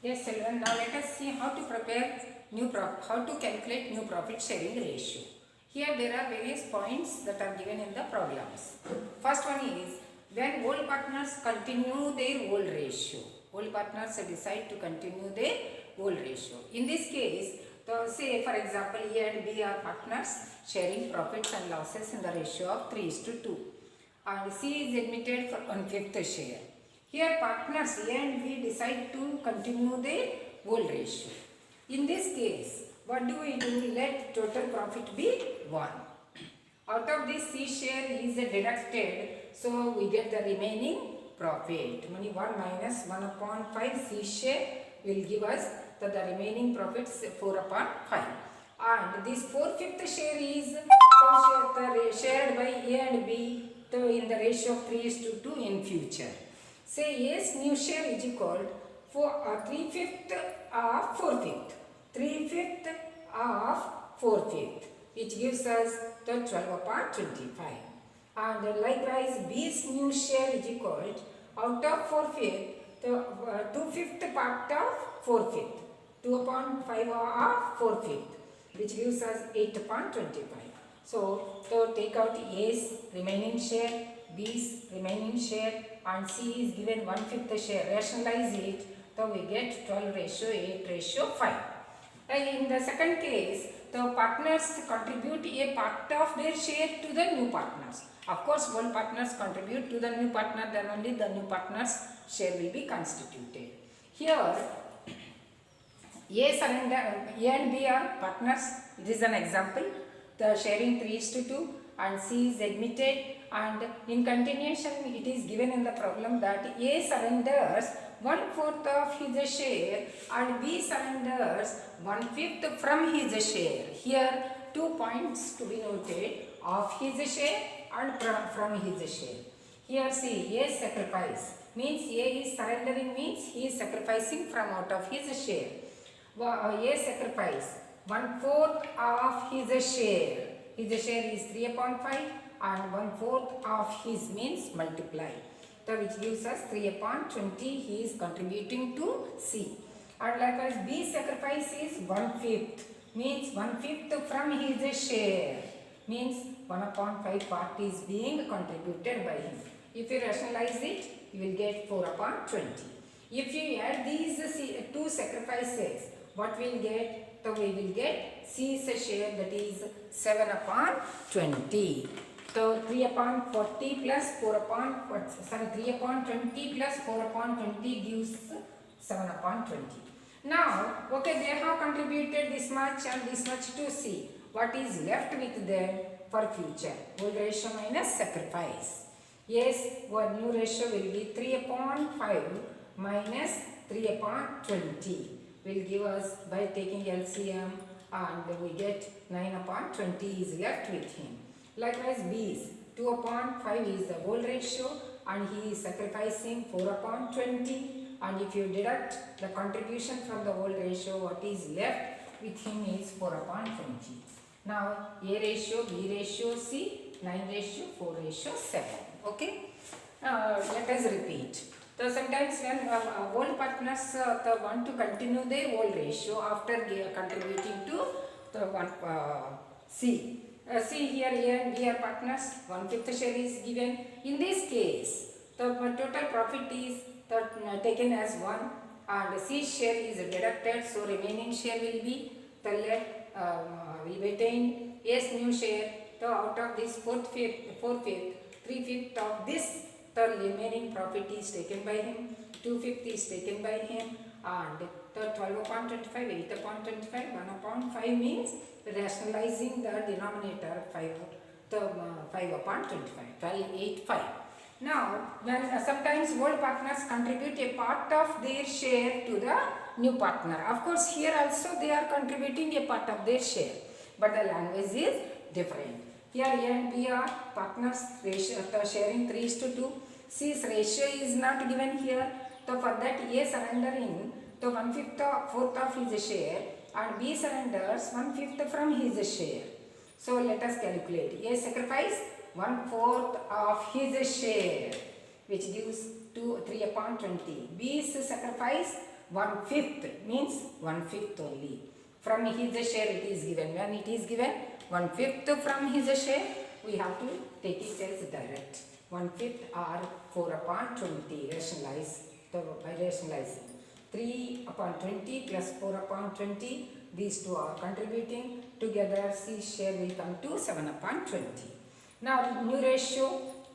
Yes, children. Now let us see how to prepare how to calculate new profit sharing ratio. Here there are various points that are given in the problems. First one is when old partners continue their old ratio. Old partners decide to continue their old ratio. In this case, say for example A and B are partners sharing profits and losses in the ratio of 3:2, and C is admitted for 1/5 share. Here partners A and B decide to continue their old ratio. In this case, what do we do? Let total profit be 1. Out of this C share is deducted, so we get the remaining profit. Money 1 minus 1 upon 5 C share will give us the remaining profits 4 upon 5. And this 4/5 share is shared by A and B in the ratio of 3:2 in future. Say A's new share is equal for 3/5 of 4/5. 3/5 of 4/5, which gives us the 12 upon 25. And likewise B's new share is equal out of 4/5 the 2/5 part of 4/5. 2 upon 5 of 4/5, which gives us 8 upon 25. So take out A's remaining share, B's remaining share, and C is given 1/5 share. Rationalize it, so we get 12:8:5. In the second case, the partners contribute a part of their share to the new partners. Of course, old partners contribute to the new partner, then only the new partners share will be constituted. Here, A and B are partners. It is an example. The sharing 3:2 and C is admitted, and in continuation it is given in the problem that A surrenders 1/4 of his share and B surrenders 1/5 from his share. Here 2 points to be noted: of his share and from his share. Here see, A sacrifice means A is surrendering, means he is sacrificing from out of his share. A sacrifice 1/4 of his share. His share is 3 upon 5 and 1/4 of his means multiply. So which gives us 3 upon 20 he is contributing to C. And likewise B sacrifice is 1/5, means 1/5 from his share, means 1 upon 5 part is being contributed by him. If you rationalize it, you will get 4 upon 20. If you add these two sacrifices, what we will get? So we will get C's share, that is 7 upon 20. So 3 upon 40 plus 4 upon 3 upon 20 plus 4 upon 20 gives 7 upon 20. Now, okay, they have contributed this much and this much to C. What is left with them for future? Old ratio minus sacrifice. Yes, our new ratio will be 3 upon 5 minus 3 upon 20. Will give us, by taking LCM, and we get 9 upon 20 is left with him. Likewise B's 2 upon 5 is the old ratio and he is sacrificing 4 upon 20, and if you deduct the contribution from the old ratio, what is left with him is 4 upon 20. Now A ratio, B ratio, C, 9:4:7. Okay. Let us repeat. So sometimes when old partners want to continue their old ratio after contributing to the one C. See here, A and B are partners. 1/5 share is given. In this case, the total profit is taken as 1, and C share is deducted. So remaining share will be the we retain A's new share. So out of this 4/5, 3/5 of this, the remaining profit is taken by him, 2/5 is taken by him, and the 12 upon 25, 8 upon 25, 1 upon 5 means rationalizing the denominator 5 upon 25, 12:8:5. Now, when sometimes old partners contribute a part of their share to the new partner. Of course, here also they are contributing a part of their share, but the language is different. Here A and B are partners, sharing 3:2. C's ratio is not given here. So for that A surrendering the 1/4 of his share and B surrenders 1/5 from his share. So let us calculate. A sacrifice 1/4 of his share, which gives 3 upon 20. B is sacrifice 1/5 means 1/5 only. From his share it is given. When it is given 1/5 from his share, we have to take it as direct. 1/5 or 4/20 rationalize. So by rationalizing 3/20 plus 4/20, these two are contributing together. C's share will come to 7/20. Now new ratio,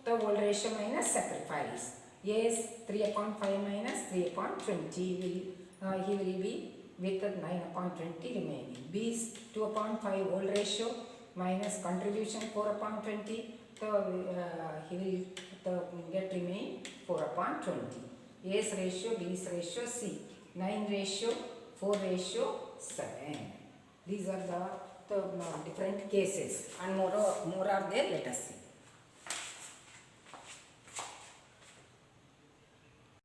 the old ratio minus sacrifice. A's 3/5 minus 3/20 will he will be with 9/20 remaining. B's 2/5 old ratio minus contribution 4/20. So he will get remain 4/20. A's ratio, B's ratio, C 9 ratio, 4 ratio, 7. These are the different cases, and more are there. Let us see.